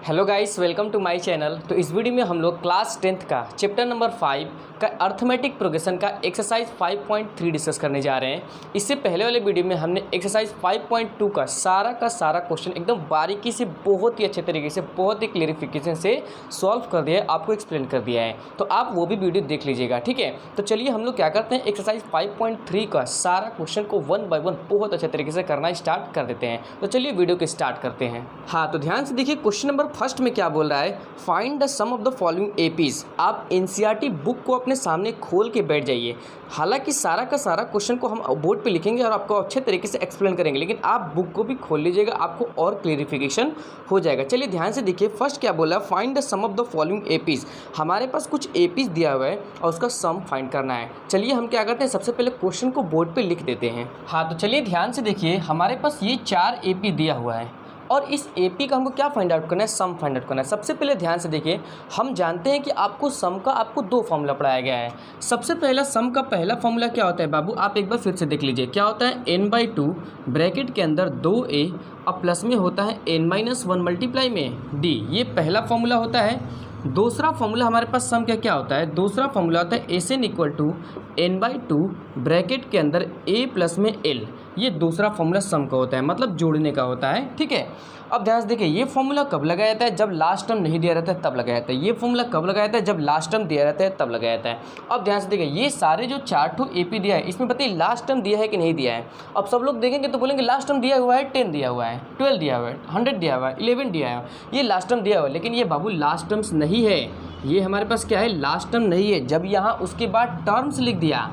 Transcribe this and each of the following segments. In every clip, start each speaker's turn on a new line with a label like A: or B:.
A: Hello guys, welcome to my channel. तो इस video में हम लोग क्लास 10th का चैप्टर नंबर 5 का अर्थमेटिक प्रोग्रेशन का एक्सरसाइज 5.3 डिस्कस करने जा रहे हैं। इससे पहले वाले वीडियो में हमने एक्सरसाइज 5.2 का सारा क्वेश्चन एकदम बारीकी से बहुत ही अच्छे तरीके से बहुत ही क्लेरिफिकेशन से सॉल्व कर दिया है, आपको एक्सप्लेन कर दिया है। तो आप वो भी वीडियो देख लीजिएगा, ठीक है। तो चलिए हम लोग क्या करते हैं, एक्सरसाइज 5.3 का सारा क्वेश्चन को 1 बाय 1 बहुत अच्छे तरीके से करना स्टार्ट कर देते हैं। तो चलिए वीडियो को स्टार्ट करते हैं। हाँ, तो ध्यान से देखिए, क्वेश्चन नंबर फर्स्ट में क्या बोल रहा है, find the sum of the following APs. आप एनसीईआरटी बुक को अपने सामने खोल के बैठ जाइए। हालांकि सारा का सारा क्वेश्चन को हम बोर्ड पे लिखेंगे और आपको अच्छे तरीके से एक्सप्लेन करेंगे, लेकिन आप बुक को भी खोल लीजिएगा, आपको और क्लेरिफिकेशन हो जाएगा। चलिए ध्यान से देखिए, फर्स्ट क्या बोला, find the sum of the following APs. हमारे पास कुछ एपीज दिया हुआ है और उसका सम फाइंड करना है। चलिए हम क्या करते हैं, सबसे पहले क्वेश्चन को बोर्ड पे लिख देते हैं। हाँ, तो चलिए ध्यान से देखिए, हमारे पास ये 4 एपी दिया हुआ है और इस एपी का हमको क्या फाइंड आउट करना है, सम फाइंड आउट करना है। सबसे पहले ध्यान से देखिए, हम जानते हैं कि आपको सम का आपको 2 फॉर्मूला पढ़ाया गया है। सबसे पहला सम का पहला फॉर्मूला क्या होता है बाबू, आप एक बार फिर से देख लीजिए। क्या होता है, n/2 ब्रैकेट के अंदर 2a और प्लस में होता है n-1 मल्टीप्लाई में d। ये पहला फॉर्मूला होता है। दूसरा फॉर्मूला हमारे पास सम का क्या होता है, दूसरा फॉर्मूला होता है SN = n/2 ब्रैकेट के अंदर a प्लस में l। ये दूसरा फॉर्मूला सम का होता है, मतलब जोड़ने का होता है, ठीक है। अब ध्यान से देखिए, ये फॉर्मूला कब लगाया जाता है, जब लास्ट टर्म नहीं दिया रहता है तब लगाया जाता है। ये फॉर्मूला कब लगाया जाता है, जब लास्ट टर्म दिया रहता है तब लगाया जाता है। अब ध्यान से देखिए, ये सारे जो 4 एपी दिया है, इसमें बताइए लास्ट टर्म दिया है कि नहीं दिया है। अब सब लोग देखेंगे तो बोलेंगे लास्ट टर्म दिया हुआ है, 10 दिया हुआ है, 12 दिया हुआ है, 100 दिया हुआ है, 11 दिया है, ये लास्ट टर्म दिया हुआ है। लेकिन ये बाबू लास्ट टर्म्स नहीं है, ये हमारे पास क्या है, लास्ट टर्म नहीं है। जब यहाँ उसके बाद टर्म्स लिख दिया,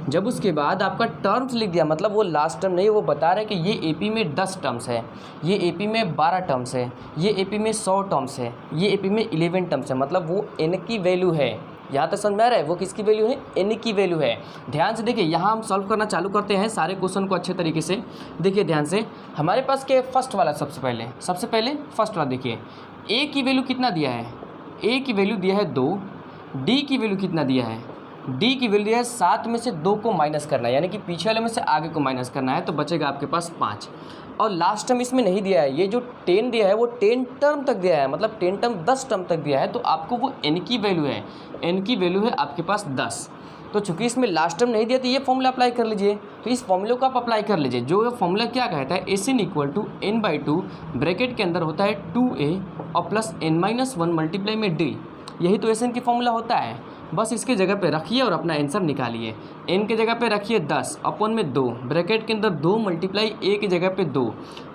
A: जब उसके बाद आपका टर्म्स लिख दिया, मतलब वो लास्ट टर्म नहीं है। वो बता रहा है कि ये एपी में 10 टर्म्स है, ये एपी में 12 टर्म्स है, ये एपी में 100 टर्म्स है, ये एपी में 11 टर्म्स है, मतलब वो n की वैल्यू है। यहाँ तक समझ में आ रहा है, वो किसकी वैल्यू है, n की वैल्यू है। ध्यान से देखिए, यहाँ हम सॉल्व करना चालू करते हैं सारे क्वेश्चन को अच्छे तरीके से। देखिए ध्यान से, हमारे पास क्या है, फर्स्ट वाला सबसे पहले फर्स्ट वाला देखिए, a की वैल्यू कितना दिया है, a की वैल्यू दिया है 2, d की वैल्यू कितना दिया है, डी की वैल्यू है 7 में से 2 को माइनस करना है, यानी कि पीछे वाले में से आगे को माइनस करना है, तो बचेगा आपके पास 5। और लास्ट टर्म इसमें नहीं दिया है, ये जो 10 दिया है वो 10 टर्म तक दिया है, मतलब 10 टर्म 10 टर्म तक दिया है। तो आपको वो n की वैल्यू है, n की वैल्यू है आपके पास 10। तो चूंकि इसमें लास्ट टर्म नहीं दिया तो ये फॉर्मूला अप्लाई कर लीजिए। तो इस फॉर्मूले को आप अप्लाई कर लीजिए। जो फॉर्मूला क्या कहता है, SN = n/2 ब्रैकेट के अंदर होता है 2a और प्लस n-1 मल्टीप्लाई में d। यही तो SN की फॉर्मूला होता है। बस इसके जगह पे रखिए और अपना आंसर निकालिए। n के जगह पे रखिए 10 अपन में 2 ब्रैकेट के अंदर 2 मल्टीप्लाई a की जगह पे 2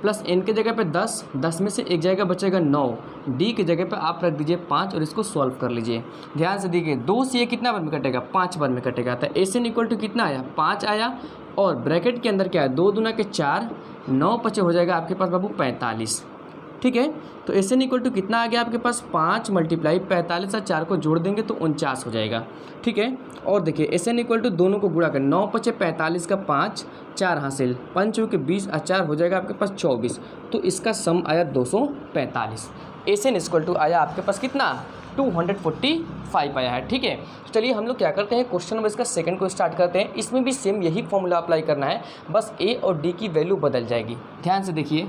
A: प्लस n के जगह पे 10, 10 में से एक जाएगा बचेगा 9, d की जगह पे आप रख दीजिए 5 और इसको सॉल्व कर लीजिए। ध्यान से देखिए, 2 से ये कितना बार में कटेगा, 5 बार में कटेगा। तो SN = कितना आया, 5 आया, और ब्रैकेट के अंदर क्या है, 2 दूना के 4, 9 पचे हो जाएगा आपके पास बाबू 45, ठीक है। तो SN = कितना आ गया आपके पास, 5 × 45 और 4 को जोड़ देंगे तो 49 हो जाएगा, ठीक है। और देखिए SN = दोनों को गुणा कर, 9 × 5 = 45 का 5, 4 हासिल, 5 × 20 और 4 हो जाएगा आपके पास 24। तो इसका सम आया 245। SN = आया आपके पास कितना, 245 आया है, ठीक है। चलिए हम लोग क्या करते हैं, क्वेश्चन नंबर इसका सेकंड को स्टार्ट करते हैं। इसमें भी सेम यही फॉर्मूला अप्लाई करना है, बस a और d की वैल्यू बदल जाएगी। ध्यान से देखिए,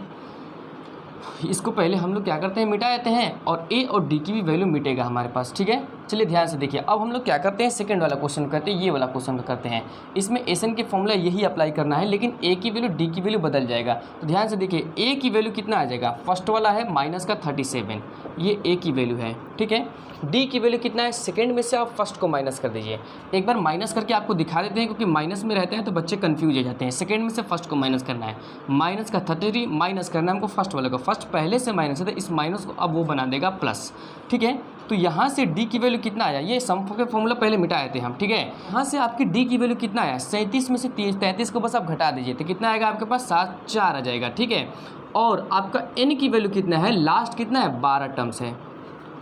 A: इसको पहले हम लोग क्या करते हैं, मिटा देते हैं और a और d की भी वैल्यू मिटेगा हमारे पास, ठीक है। चलिए ध्यान से देखिए, अब हम लोग क्या करते हैं, सेकंड वाला क्वेश्चन करते हैं, ये वाला क्वेश्चन करते हैं। इसमें SN के फॉर्मूला यही अप्लाई करना है, लेकिन a की वैल्यू d की वैल्यू बदल जाएगा। तो ध्यान से देखिए, a की वैल्यू कितना आ जाएगा, फर्स्ट वाला है -37, ये a की वैल्यू है, ठीक है। d की वैल्यू कितना है, सेकंड में से आप फर्स्ट को माइनस कर दीजिए। एक बार माइनस करके आपको दिखा देते हैं, क्योंकि माइनस में रहते हैं तो बच्चे कंफ्यूज हो जाते हैं। सेकंड में से फर्स्ट को माइनस करना है, माइनस का 33 माइनस करना है हमको फर्स्ट वाले को। फर्स्ट पहले से माइनस है तो इस माइनस को अब वो बना देगा प्लस, ठीक है। तो यहाँ से d की वैल्यू कितना आया, ये सम के फॉर्मूला पहले मिटा देते हैं हम, ठीक है। यहाँ से आपकी d की वैल्यू कितना आया, 37 में से 33 को बस आप घटा दीजिए तो कितना आएगा आपके पास, 7, 4 आ जाएगा, ठीक है। और आपका n की वैल्यू कितना है, लास्ट कितना है, 12 टर्म्स है।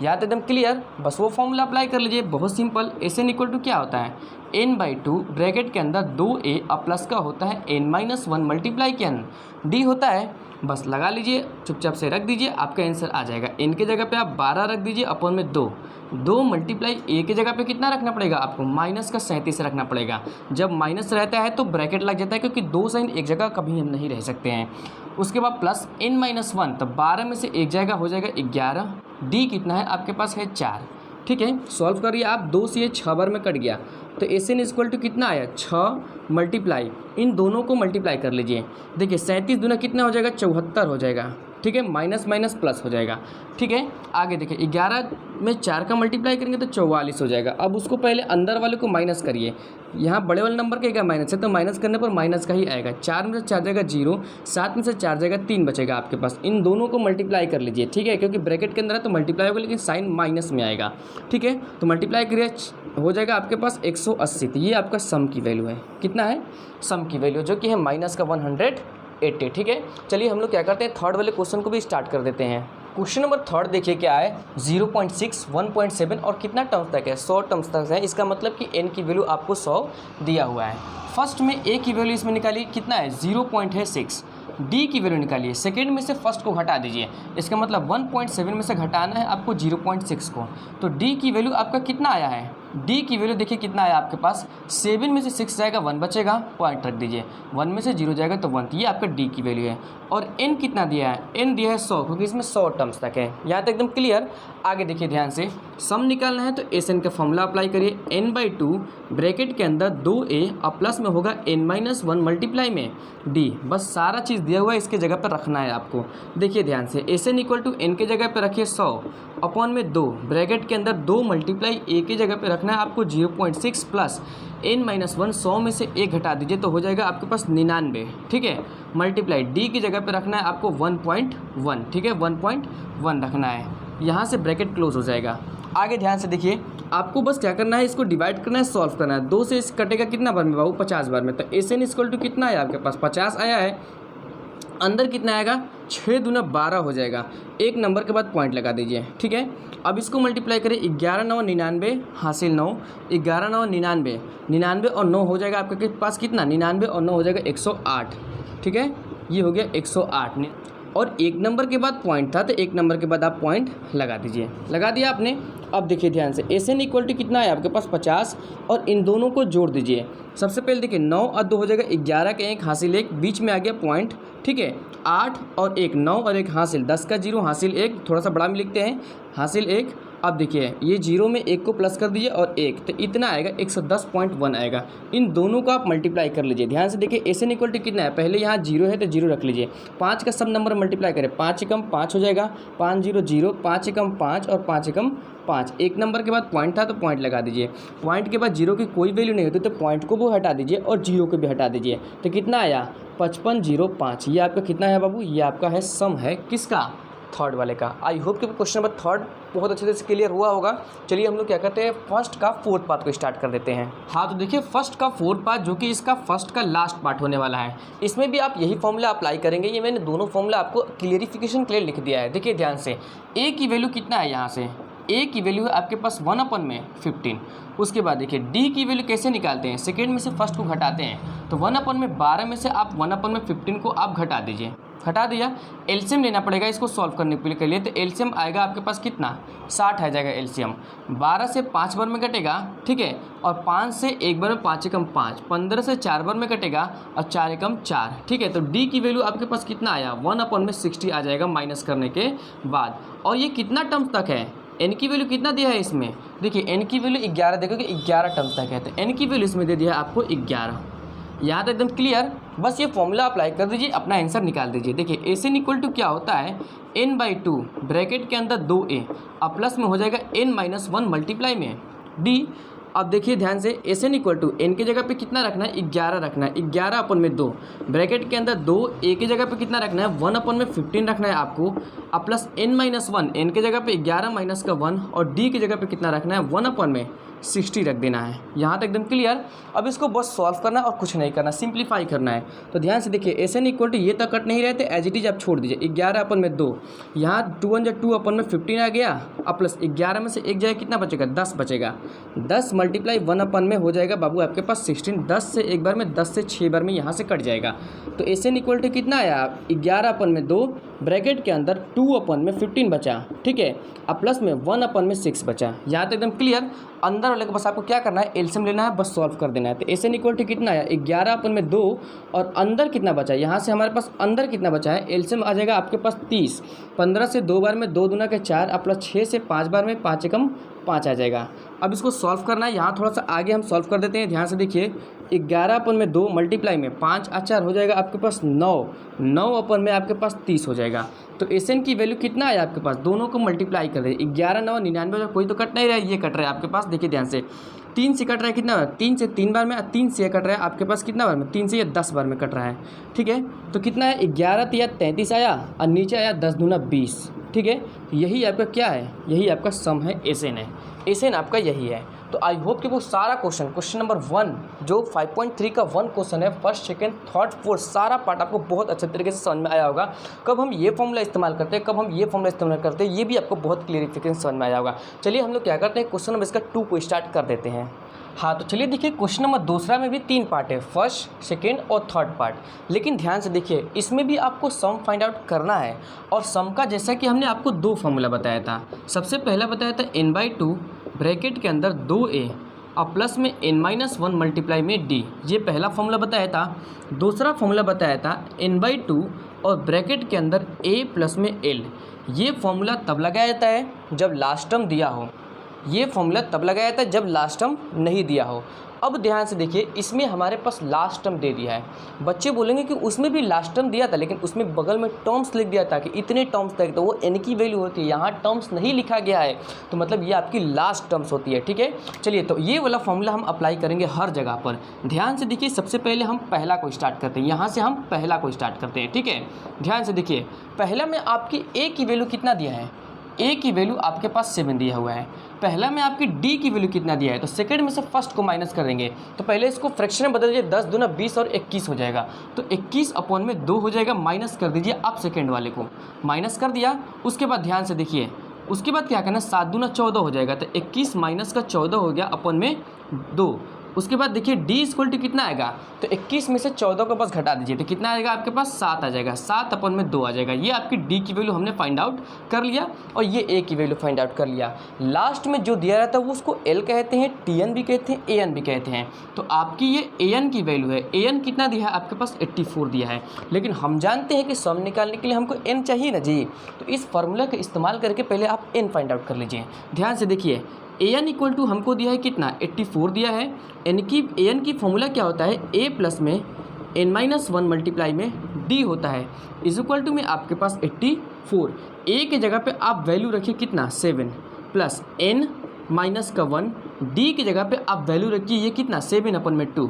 A: याद एकदम क्लियर, बस वो फॉर्मूला अप्लाई कर लीजिए, बहुत सिंपल। SN = क्या होता है, n/2 ब्रैकेट के अंदर 2a और प्लस का होता है n-1 मल्टीप्लाई के अंदर d होता है, बस लगा लीजिए, चुपचाप से रख दीजिए, आपका आंसर आ जाएगा। n के जगह पे आप 12 रख दीजिए, अपन में 2 मल्टीप्लाई a के जगह पे कितना रखना पड़ेगा आपको, -37 रखना पड़ेगा। जब माइनस रहता है तो ब्रैकेट लग जाता है, क्योंकि 2 साइन एक जगह कभी हम नहीं रह सकते हैं। उसके बाद प्लस n-1, तो 12 में से 1 जाएगा, हो जाएगा 11। डी कितना है आपके पास है 4। ठीक है, सॉल्व करिए आप। 2 से ये 6 बार में कट गया, तो Sn इक्वल टू कितना आया 6 मल्टीप्लाई, इन दोनों को मल्टीप्लाई कर लीजिए। देखिए 37 दूना कितना हो जाएगा 74 हो जाएगा। ठीक है, माइनस माइनस प्लस हो जाएगा। ठीक है, आगे देखिए 11 में 4 का मल्टीप्लाई करेंगे तो 44 हो जाएगा। अब उसको पहले अंदर वाले को माइनस करिए, यहाँ बड़े वाले नंबर का क्या माइनस है, तो माइनस करने पर माइनस का ही आएगा। 4 में से 4 जाएगा 0, 7 में से 4 जाएगा 3 बचेगा आपके पास। इन दोनों को मल्टीप्लाई कर लीजिए। ठीक है, क्योंकि ब्रैकेट के अंदर है तो मल्टीप्लाई होगा, लेकिन साइन माइनस में आएगा। ठीक है, तो मल्टीप्लाई करिए, हो जाएगा आपके पास 180। तो ये आपका सम की वैल्यू है। कितना है सम की वैल्यू, जो कि है माइनस का 180। ठीक है, चलिए हम लोग क्या करते हैं, थर्ड वाले क्वेश्चन को भी स्टार्ट कर देते हैं। क्वेश्चन नंबर थर्ड देखिए क्या है, 0.6, 1.7 और कितना टर्म्स तक है, 100 टर्म्स तक है। इसका मतलब कि n की वैल्यू आपको 100 दिया हुआ है। फर्स्ट में a की वैल्यू इसमें निकालिए, कितना है 0.6। डी की वैल्यू निकालिए, सेकेंड में से फर्स्ट को घटा दीजिए। इसका मतलब 1.7 में से घटाना है आपको 0.6 को, तो डी की वैल्यू आपका कितना आया है, डी की वैल्यू देखिए कितना आया आपके पास, 7 में से 6 जाएगा 1 बचेगा, पॉइंट रख दीजिए, 1 में से 0 जाएगा तो 1, ये आपका डी की वैल्यू है। और n कितना दिया है, n दिया है 100, क्योंकि इसमें 100 टर्म्स तक है। यहाँ तक एकदम क्लियर। आगे देखिए ध्यान से, सम निकालना है तो Sn का फॉर्मूला अप्लाई करिए, n/2 ब्रैकेट के अंदर 2a और प्लस में होगा n-1 मल्टीप्लाई में d। बस सारा चीज़ दिया हुआ है, इसके जगह पर रखना है आपको। देखिए ध्यान से, Sn इक्वल टू n के जगह पर रखिए 100 अपॉन में 2, ब्रैकेट के अंदर 2 मल्टीप्लाई a के जगह पर रखना है आपको 0.6 प्लस n-1, 100 में से 1 घटा दीजिए तो हो जाएगा आपके पास 99। ठीक है, मल्टीप्लाई d की जगह पे रखना है आपको 1.1। ठीक है, 1.1 रखना है, यहाँ से ब्रैकेट क्लोज हो जाएगा। आगे ध्यान से देखिए, आपको बस क्या करना है, इसको डिवाइड करना है, सॉल्व करना है। 2 से इस कटेगा कितना बार में बाबू, 50 बार में। तो Sn इक्वल टू कितना है आपके पास 50 आया है, अंदर कितना आएगा 6 दूना 12 हो जाएगा, एक नंबर के बाद पॉइंट लगा दीजिए। ठीक है, अब इसको मल्टीप्लाई करें, 11×9 99 हासिल 9, 11×9 99, 99 और 9 हो जाएगा आपके पास कितना, 99 और 9 हो जाएगा 108। ठीक है, ये हो गया 108 और एक नंबर के बाद पॉइंट था, तो एक नंबर के बाद आप पॉइंट लगा दीजिए। लगा दिया आपने। अब देखिए ध्यान से, Sn इक्वल टू कितना है आपके पास 50 और इन दोनों को जोड़ दीजिए। सबसे पहले देखिए 9 और 2 हो जाएगा 11 के 1 हासिल 1, बीच में आ गया पॉइंट। ठीक है, 8 और 1 9 और 1 हासिल 10 का 0 हासिल 1, थोड़ा सा बड़ा में लिखते हैं, हासिल 1। अब देखिए ये 0 में 1 को प्लस कर दीजिए और 1, तो इतना आएगा 110.1 आएगा। इन दोनों को आप मल्टीप्लाई कर लीजिए। ध्यान से देखिए, Sn इक्वल टू कितना है, पहले यहाँ 0 है तो 0 रख लीजिए, 5 का सब नंबर मल्टीप्लाई करें, 5 एकम 5 हो जाएगा, 5 0 0, 5 एकम 5 और 5 एकम 5। एक नंबर के बाद पॉइंट था तो पॉइंट लगा दीजिए। पॉइंट के बाद 0 की कोई वैल्यू नहीं होती तो पॉइंट को भी हटा दीजिए और 0 को भी हटा दीजिए, तो कितना आया 5505। ये आपका कितना है बाबू, ये आपका है सम है किसका, थर्ड वाले का। आई होप कि क्वेश्चन नंबर थर्ड बहुत अच्छे से क्लियर हुआ होगा। चलिए हम लोग क्या करते हैं, फर्स्ट का फोर्थ पार्ट को स्टार्ट कर देते हैं। हाँ, तो देखिए फर्स्ट का फोर्थ पार्ट, जो कि इसका फर्स्ट का लास्ट पार्ट होने वाला है, इसमें भी आप यही फॉर्मूला अप्लाई करेंगे। ये मैंने दोनों फॉर्मूला आपको क्लियरिफिकेशन के लिए लिख दिया है। देखिए ध्यान से, a की वैल्यू कितना है, यहाँ से a की वैल्यू है आपके पास 1/15। उसके बाद देखिए d की वैल्यू कैसे निकालते हैं, सेकेंड में से फर्स्ट को घटाते हैं, तो 1/12 में से आप 1/15 को आप घटा दीजिए। हटा दिया, एलसीएम लेना पड़ेगा इसको सॉल्व करने के लिए, तो एलसीएम आएगा आपके पास कितना 60 आ जाएगा एलसीएम। 12 से 5 बार में कटेगा, ठीक है, और 5 से 1 बार में 5 एकम 5, 15 से 4 बार में कटेगा और 4 एकम 4, ठीक है। तो डी की वैल्यू आपके पास कितना आया 1/60 आ जाएगा माइनस करने के बाद। और ये कितना टर्म्स तक है, एन की वैल्यू कितना दिया है इसमें, देखिए एन की वैल्यू 11, देखोगे 11 टर्म्स तक है, तो एन की वैल्यू इसमें दे दिया है आपको 11। यहाँ तक एकदम क्लियर। बस ये फॉर्मूला अप्लाई कर दीजिए, अपना आंसर निकाल दीजिए। देखिए Sn इक्वल टू क्या होता है, n/2 ब्रैकेट के अंदर 2a अब प्लस में हो जाएगा n-1 मल्टीप्लाई में d। अब देखिए ध्यान से, Sn इक्वल टू n की जगह पे कितना रखना है 11 रखना है, 11/2 ब्रैकेट के अंदर 2 a की जगह पे कितना रखना है 1/15 रखना है आपको, अब प्लस n-1 n की जगह पे 11 माइनस का 1 और d की जगह पे कितना रखना है 1/60 रख देना है। यहाँ तक एकदम क्लियर। अब इसको बस सॉल्व करना और कुछ नहीं करना, सिंप्लीफाई करना है। तो ध्यान से देखिए Sn इक्वल टू ये तक कट नहीं रहते, एज इट इज आप छोड़ दीजिए 11/2, यहाँ 2/2/15 आ गया, अब प्लस 11 में से 1 जाएगा कितना बचेगा 10 बचेगा, 10 मल्टीप्लाई 1/, में हो जाएगा बाबू आपके पास 16। 10 से एक बार में 10 से 6 बार में यहाँ से कट जाएगा। तो Sn इक्वल टू कितना आया 11/2 ब्रैकेट के अंदर 2/15 बचा, ठीक है, अब प्लस में 1/6 बचा। यहाँ तक एकदम क्लियर। अंदर वाले को बस आपको क्या करना है, एलसीएम लेना है, बस सॉल्व कर देना है। तो एसएन इक्वल टू कितना आया, 11/2 और अंदर कितना बचा, यहाँ से हमारे पास अंदर कितना बचा है, एलसीएम आ जाएगा आपके पास 30। 15 से 2 बार में 2 दूना के 4 और प्लस 6 से 5 बार में 5 एकम 5 आ जाएगा। अब इसको सॉल्व करना है, यहाँ थोड़ा सा आगे हम सॉल्व कर देते हैं। ध्यान से देखिए, 11/2 मल्टीप्लाई में 5 4 हो जाएगा आपके पास 9, 9 में आपके पास 30 हो जाएगा। तो एसएन की वैल्यू कितना आया आपके पास, दोनों को मल्टीप्लाई कर दे, 11 9 99, कोई तो कट नहीं रहा है, ये कट रहा है आपके पास। देखिए ध्यान से, 3 से कट रहा है कितना बार, 3 से 3 बार में, 3 से कट रहा है आपके पास कितना बार में, 3 से 10 बार में कट रहा है, ठीक है। तो कितना है, 11 या 33 आया और नीचे आया 10 दूना 20, ठीक है। यही आपका क्या है, यही आपका सम है, एसएन है, एसएन आपका यही है। तो आई होप कि वो सारा क्वेश्चन नंबर 1 जो 5.3 का 1 क्वेश्चन है, फर्स्ट सेकंड थर्ड फोर्थ सारा पार्ट आपको बहुत अच्छे तरीके से समझ में आया होगा। कब हम ये फॉर्मूला इस्तेमाल करते हैं, कब हम ये फॉर्मूला इस्तेमाल करते हैं, ये भी आपको बहुत क्लियरिफिकेशन समझ में आया होगा। चलिए हम लोग क्या करते हैं, क्वेश्चन नंबर इसका 2 को स्टार्ट कर देते हैं। हाँ, तो चलिए देखिए, क्वेश्चन नंबर दूसरा में भी 3 पार्ट है, फर्स्ट सेकेंड और थर्ड पार्ट। लेकिन ध्यान से देखिए, इसमें भी आपको सम फाइंड आउट करना है। और सम का जैसा कि हमने आपको 2 फॉर्मूला बताया था। सबसे पहला बताया था n/2 ब्रैकेट के अंदर 2a और प्लस में n-1 मल्टीप्लाई में d, ये पहला फॉर्मूला बताया था। दूसरा फॉर्मूला बताया था n/2 और ब्रैकेट के अंदर a प्लस में l। ये फॉर्मूला तब लगाया जाता है जब लास्ट टर्म दिया हो, ये फॉर्मूला तब लगाया जाता है जब लास्ट टर्म नहीं दिया हो। अब ध्यान से देखिए, इसमें हमारे पास लास्ट टर्म दे दिया है। बच्चे बोलेंगे कि उसमें भी लास्ट टर्म दिया था, लेकिन उसमें बगल में टर्म्स लिख दिया था कि इतने टर्म्स तक, तो वो n की वैल्यू होती है। यहाँ टर्म्स नहीं लिखा गया है, तो मतलब ये आपकी लास्ट टर्म्स होती है, ठीक है। चलिए, तो ये वाला फॉर्मूला हम अप्लाई करेंगे हर जगह पर। ध्यान से देखिए, सबसे पहले हम पहला को स्टार्ट करते हैं, यहाँ से हम पहला को स्टार्ट करते हैं, ठीक है। ध्यान से देखिए, पहला में आपकी a की वैल्यू कितना दिया है, a की वैल्यू आपके पास 7 दिया हुआ है। पहला में आपकी d की वैल्यू कितना दिया है, तो सेकंड में से फर्स्ट को माइनस कर देंगे। तो पहले इसको फ्रैक्शन में बदल दीजिए, 10 दूना 20 और 21 हो जाएगा। तो 21/2 हो जाएगा, माइनस कर दीजिए। अब सेकंड वाले को माइनस कर दिया। उसके बाद ध्यान से देखिए, उसके बाद क्या करना है, 7 दूना 14 हो जाएगा। तो 21 माइनस का 14 हो गया अपन में 2। उसके बाद देखिए d इक्वल टू कितना आएगा, तो 21 में से 14 को बस घटा दीजिए, तो कितना आएगा आपके पास 7 आ जाएगा। 7/2 आ जाएगा। ये आपकी d की वैल्यू हमने फाइंड आउट कर लिया और ये a की वैल्यू फाइंड आउट कर लिया। लास्ट में जो दिया रहता है वो उसको l कहते हैं, tn भी कहते हैं, an भी कहते हैं। तो आपकी ये an की वैल्यू है, an कितना दिया है आपके पास 84 दिया है। लेकिन हम जानते हैं कि सम निकालने के लिए हमको n चाहिए ना जी, तो इस फार्मूला का इस्तेमाल करके पहले आप n फाइंड आउट कर लीजिए। ध्यान से देखिए, an इक्वल टू हमको दिया है कितना, 84 दिया है। an की फॉर्मूला क्या होता है, a प्लस में n-1 मल्टीप्लाई में d होता है, इज इक्वल टू में आपके पास 84। a के जगह पे आप वैल्यू रखिए कितना, 7 प्लस n-1, d की जगह पे आप वैल्यू रखिए ये कितना, 7/2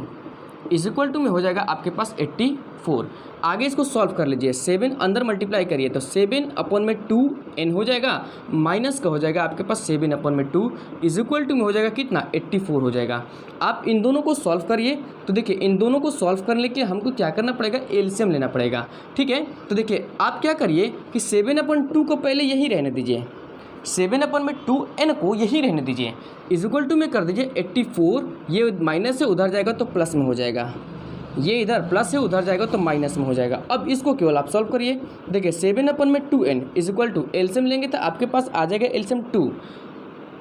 A: इज इक्वल टू में हो जाएगा आपके पास 84। आगे इसको सॉल्व कर लीजिए, 7 अंदर मल्टीप्लाई करिए तो 7/2 n हो जाएगा, माइनस का हो जाएगा आपके पास 7/2 इज इक्वल टू में हो जाएगा कितना, 84 हो जाएगा। आप इन दोनों को सॉल्व करिए। तो देखिए, इन दोनों को सॉल्व करने के लिए हमको क्या करना पड़ेगा, एलसीएम लेना पड़ेगा, ठीक है। तो देखिए, आप क्या करिए कि 7/2 को पहले यही रहने दीजिए, 7/2n को यही रहने दीजिए, इज इक्वल टू में कर दीजिए 84। ये माइनस से उधर जाएगा तो प्लस में हो जाएगा, ये इधर प्लस से उधर जाएगा तो माइनस में हो जाएगा। अब इसको केवल आप सॉल्व करिए। देखिए, 7/2n is equal to LCM लेंगे तो आपके पास आ जाएगा एलसीएम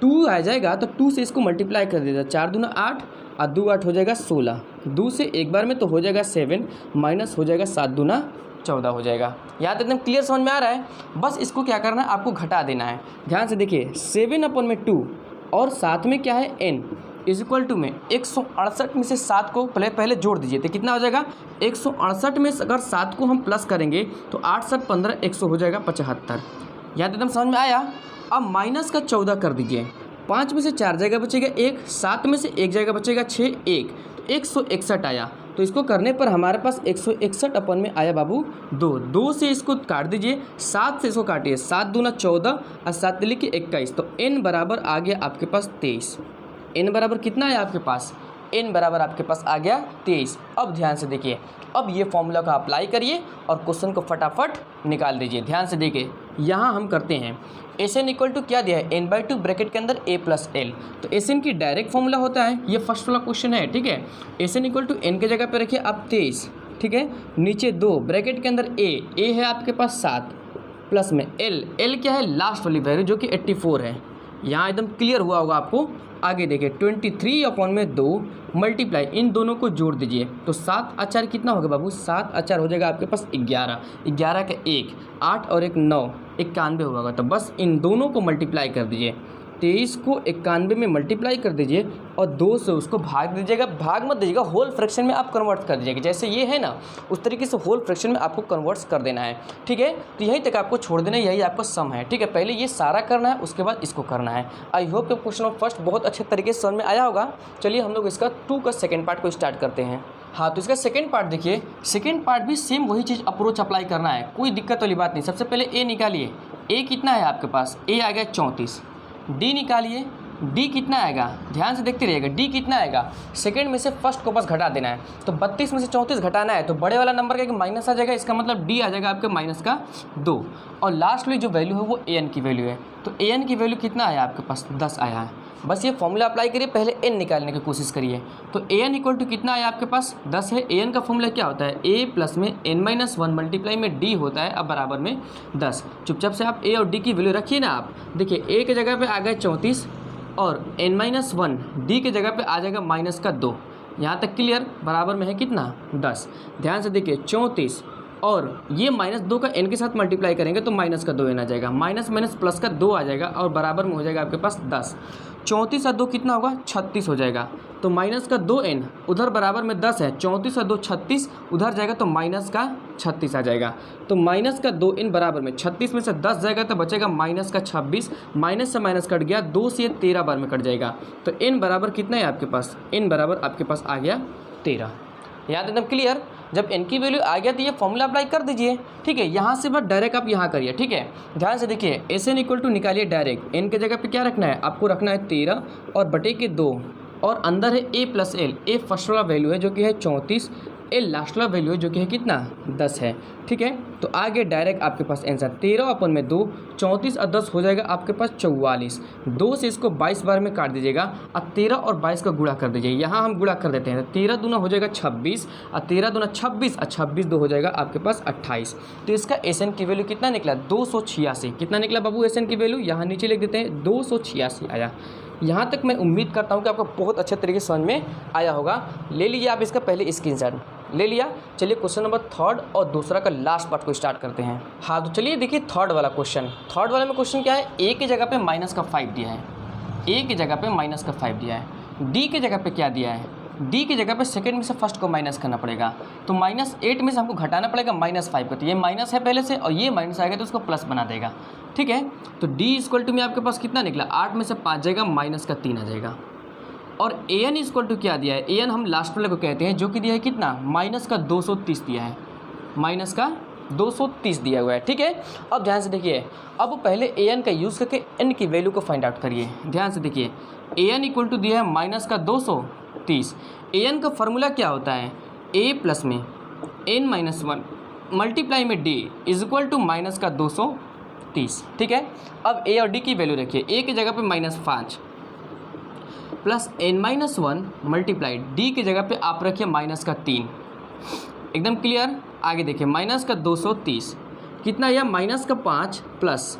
A: 2 आ जाएगा। तो 2 से इसको मल्टीप्लाई कर दीजिए, 4 दूना 8 और 2 8 हो जाएगा 16। 2 से एक बार में तो हो जाएगा 7, माइनस हो जाएगा 7 दूना 14 हो जाएगा। यहाँ तक एकदम क्लियर समझ में आ रहा है। बस इसको क्या करना है, आपको घटा देना है। ध्यान से देखिए, 7/2 और साथ में क्या है n इज इक्वल टू में 168 में से 7 को पहले जोड़ दीजिए, तो कितना हो जाएगा, 168 में अगर 7 को हम प्लस करेंगे तो 8 7 15 100 हो जाएगा 75। यहाँ तक एकदम समझ में आया। अब माइनस का 14 कर दीजिए, 5 में से 4 जगह बचेगा 1, 7 में से 1 जगह बचेगा 6, 1 तो 161 आया। तो इसको करने पर हमारे पास 161 अपन में आया बाबू 2 से इसको काट दीजिए, 7 से इसको काटिए, 7 दूना 14 और 7 लिखिए 21। तो n बराबर आ गया आपके पास 23। n बराबर कितना है आपके पास, n बराबर आपके पास आ गया 23। अब ध्यान से देखिए, अब ये फॉर्मूला का अप्लाई करिए और क्वेश्चन को फटाफट निकाल दीजिए। ध्यान से देखिए, यहाँ हम करते हैं एसएन इक्वल टू क्या दिया है, n/2 ब्रैकेट के अंदर a प्लस l। तो एसएन की डायरेक्ट फॉर्मूला होता है, ये फर्स्ट वाला क्वेश्चन है, ठीक है। एसएन इक्वल टू n के जगह पे रखिए आप 23, ठीक है। नीचे 2 ब्रैकेट के अंदर a है आपके पास 7 प्लस में एल क्या है, लास्ट वाली वैल्यू जो कि 84 है। यहाँ एकदम क्लियर हुआ होगा आपको। आगे देखिए 23/2 मल्टीप्लाई, इन दोनों को जोड़ दीजिए तो 7 और 4 कितना होगा बाबू, 7 और 4 हो जाएगा आपके पास 11, 11 का 1 8 और 1 9, 91 होगा। तो बस इन दोनों को मल्टीप्लाई कर दीजिए, 23 को 91 में मल्टीप्लाई कर दीजिए और 2 से उसको भाग दीजिएगा। भाग मत दीजिएगा, होल फ्रैक्शन में आप कन्वर्ट कर दीजिएगा। जैसे ये है ना, उस तरीके से होल फ्रैक्शन में आपको कन्वर्ट कर देना है, ठीक है। तो यहीं तक आपको छोड़ देना है, यही आपका सम है, ठीक है। पहले ये सारा करना है, उसके बाद इसको करना है। आई होप कि क्वेश्चन ऑफ फर्स्ट बहुत अच्छे तरीके से समझ में आया होगा। चलिए हम लोग इसका 2 का सेकेंड पार्ट को स्टार्ट करते हैं। हाँ, तो इसका सेकंड पार्ट देखिए, सेकंड पार्ट भी सेम वही चीज़ अप्रोच अप्लाई करना है, कोई दिक्कत वाली बात नहीं। सबसे पहले ए निकालिए, ए कितना है आपके पास, ए आ गया 34। डी निकालिए, डी कितना आएगा, ध्यान से देखते रहिएगा, डी कितना आएगा, सेकंड में से फर्स्ट को बस घटा देना है। तो 32 में से 34 घटाना है तो बड़े वाला नंबर का माइनस आ जाएगा, इसका मतलब डी आ जाएगा आपके -2। और लास्ट में जो वैल्यू है वो ए एन की वैल्यू है। तो ए एन की वैल्यू कितना आया आपके पास, 10 आया है। बस ये फॉर्मूला अप्लाई करिए, पहले एन निकालने की कोशिश करिए। तो ए एन इक्वल टू कितना आया आपके पास, 10 है। ए एन का फॉर्मूला क्या होता है, ए प्लस में n-1 मल्टीप्लाई में डी होता है, अब बराबर में 10। चुपचाप से आप ए और डी की वैल्यू रखिए ना। आप देखिए ए के जगह पे आ गया 34 और n-1 डी के जगह पे आ जाएगा -2। यहाँ तक क्लियर, बराबर में है कितना, 10। ध्यान से देखिए 34 और ये -2 का n के साथ मल्टीप्लाई करेंगे तो -2 n आ जाएगा, माइनस प्लस का 2 आ जाएगा और बराबर में हो जाएगा आपके पास 10। 34 और 2 कितना होगा, 36 हो जाएगा। तो -2n उधर बराबर में 10 है, 34 और 2 36, उधर जाएगा तो -36 आ जाएगा। तो -2n बराबर में 36 में से 10 जाएगा तो बचेगा -26, माइनस से माइनस कट गया, 2 से 13 बार में कट जाएगा। तो n बराबर कितना है आपके पास, n बराबर आपके पास आ गया 13। यहाँ तो एकदम क्लियर। जब n की वैल्यू आ गया तो ये फॉर्मूला अप्लाई कर दीजिए, ठीक है। यहाँ से बस डायरेक्ट आप यहाँ करिए, ठीक है। ध्यान से देखिए, एस एन इक्वल टू निकालिए डायरेक्ट। n के जगह पे क्या रखना है आपको, रखना है 13 और बटे के 2 और अंदर है a plus L. A first वाला वैल्यू है जो कि है 34, एल लास्ट वाला वैल्यू है जो कि है कितना, 10 है, ठीक है। तो आगे डायरेक्ट आपके पास आंसर 13/2, 34 और 10 हो जाएगा आपके पास 44। 2 से इसको 22 बार में काट दीजिएगा और 13 और 22 का गुणा कर दीजिए। यहाँ हम गुणा कर देते हैं, 13 दूना हो जाएगा 26 और 13 दूना 26 और 26 2 हो जाएगा आपके पास 28। तो इसका एस एन की वैल्यू कितना निकला, 286। कितना निकला बाबू एस एन की वैल्यू, यहाँ नीचे लिख देते हैं 286 आया। यहाँ तक मैं उम्मीद करता हूँ कि आपको बहुत अच्छे तरीके से समझ में आया होगा। ले लीजिए आप इसका पहले स्क्रीनशॉट ले लिया। चलिए क्वेश्चन नंबर 3 और दूसरा का लास्ट पार्ट को स्टार्ट करते हैं। हाँ, तो चलिए देखिए थर्ड वाला क्वेश्चन। थर्ड वाले में क्वेश्चन क्या है, ए की जगह पे -5 दिया है, ए की जगह पे -5 दिया है। डी की जगह पे क्या दिया है, डी की जगह पे सेकंड में से फर्स्ट को माइनस करना पड़ेगा। तो -8 में से हमको घटाना पड़ेगा -5 का। तो ये माइनस है पहले से और ये माइनस आएगा तो उसको प्लस बना देगा, ठीक है। तो डी इक्वल टू में आपके पास कितना निकला, 8 में से 5 जाएगा, -3 आ जाएगा। और ए एन इक्वल टू क्या दिया है, ए एन हम लास्ट वाले को कहते हैं, जो कि दिया है कितना, -230 दिया है, -230 दिया हुआ है, ठीक है। अब ध्यान से देखिए, अब पहले ए एन का यूज़ करके एन की वैल्यू को फाइंड आउट करिए। ध्यान से देखिए, ए एन इक्वल टू दिया है -230। ए एन का फार्मूला क्या होता है, ए प्लस में n-1 मल्टीप्लाई में डी इज इक्वल टू -230, ठीक है। अब ए और डी की वैल्यू रखिए, ए की जगह पे -5 प्लस n-1 मल्टीप्लाई डी की जगह पे आप रखिए -3। एकदम क्लियर। आगे देखिए -230 कितना आया, -5 प्लस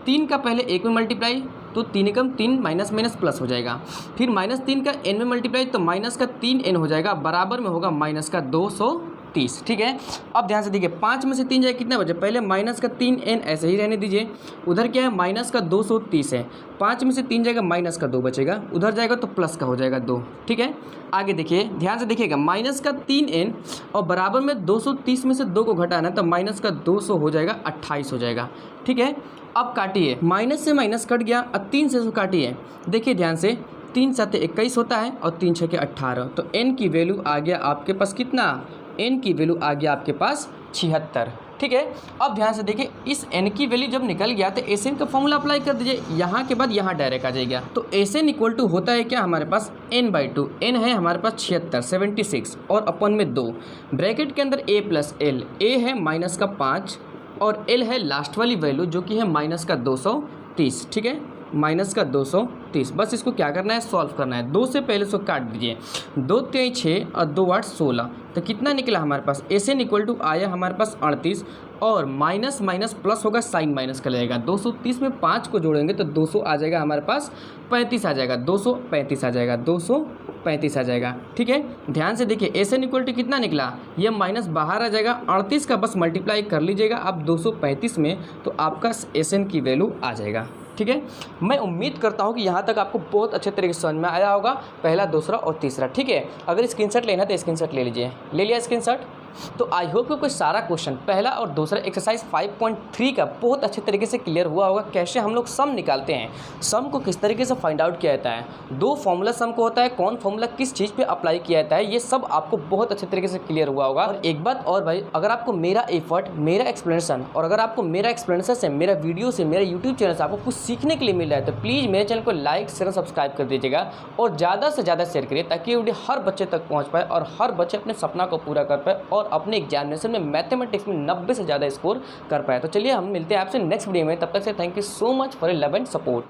A: 3 का पहले 1 में मल्टीप्लाई तो 3 एकम 3 माइनस प्लस हो जाएगा, फिर -3 का n में मल्टीप्लाई तो -3n हो जाएगा, बराबर में होगा -230, ठीक है। अब ध्यान से देखिए, 5 में से 3 जाएगा कितना बचे, पहले -3n ऐसे ही रहने दीजिए। उधर क्या है, -230 है, 5 में से 3 जाएगा, -2 बचेगा, उधर जाएगा तो प्लस का हो जाएगा 2, ठीक है। आगे देखिए, ध्यान से देखिएगा, -3n और बराबर में 230 में से 2 को घटाना तो -200 हो जाएगा, 28 हो जाएगा, ठीक है। अब काटिए, माइनस से माइनस कट गया, अब 3 से काटिए। देखिए ध्यान से, 3 7 21 होता है और 3 6 18, तो n की वैल्यू आ गया आपके पास कितना, n की वैल्यू आ गया आपके पास 76, ठीक है। अब ध्यान से देखिए, इस n की वैल्यू जब निकल गया तो एस एन का फॉर्मूला अप्लाई कर दीजिए, यहाँ के बाद यहाँ डायरेक्ट आ जाएगा। तो एस एन इक्वल टू होता है क्या हमारे पास, n/2, n है हमारे पास 76 और अपन में 2 ब्रैकेट के अंदर a प्लस एल, a है -5 और l है लास्ट वाली वैल्यू जो कि है -230, ठीक है। माइनस का 230, बस इसको क्या करना है, सॉल्व करना है। 2 से पहले इसको काट दीजिए, 2 3 6 और 2 8 16, तो कितना निकला हमारे पास, SN इक्वल टू आया हमारे पास 38 और माइनस माइनस प्लस होगा, साइन माइनस का लगेगा। 230 में 5 को जोड़ेंगे तो 200 आ जाएगा हमारे पास, 35 आ जाएगा, 235 आ जाएगा, 235 आ जाएगा। ठीक है, ध्यान से देखिए SN इक्वल टू कितना निकला, ये माइनस बाहर आ जाएगा, 38 का बस मल्टीप्लाई कर लीजिएगा अब 235 में, तो आपका SN की वैल्यू आ जाएगा। ठीक है, मैं उम्मीद करता हूँ कि यहाँ तक आपको बहुत अच्छे तरीके से समझ में आया होगा, पहला, दूसरा और तीसरा। ठीक है, अगर स्क्रीनशॉट लेना है तो स्क्रीनशॉट ले लीजिए। ले लिया स्क्रीनशॉट? तो आई होप कि कोई सारा क्वेश्चन पहला और दूसरा एक्सरसाइज 5.3 का बहुत अच्छे तरीके से क्लियर हुआ होगा। कैसे हम लोग सम निकालते हैं, सम को किस तरीके से फाइंड आउट किया जाता है, 2 फॉर्मूला सम को होता है, कौन फॉर्मूला किस चीज़ पे अप्लाई किया जाता है, ये सब आपको बहुत अच्छे तरीके से क्लियर हुआ होगा। और एक बात और भाई, अगर आपको मेरा एफर्ट, मेरा एक्सप्लेनेशन और अगर आपको मेरा एक्सप्लेनेशन से, मेरा वीडियो से, मेरा यूट्यूब चैनल से आपको कुछ सीखने के लिए मिल रहा है तो प्लीज़ मेरे चैनल को लाइक शेयर सब्सक्राइब कर दीजिएगा और ज़्यादा से ज़्यादा शेयर करिए ताकि ये वीडियो हर बच्चे तक पहुँच पाए और हर बच्चे अपने सपना को पूरा कर पाए और अपने एग्जामिनेशन में मैथमेटिक्स में 90 से ज़्यादा स्कोर कर पाए। तो चलिए हम मिलते हैं आपसे नेक्स्ट वीडियो में, तब तक से thank you so much for your love and support.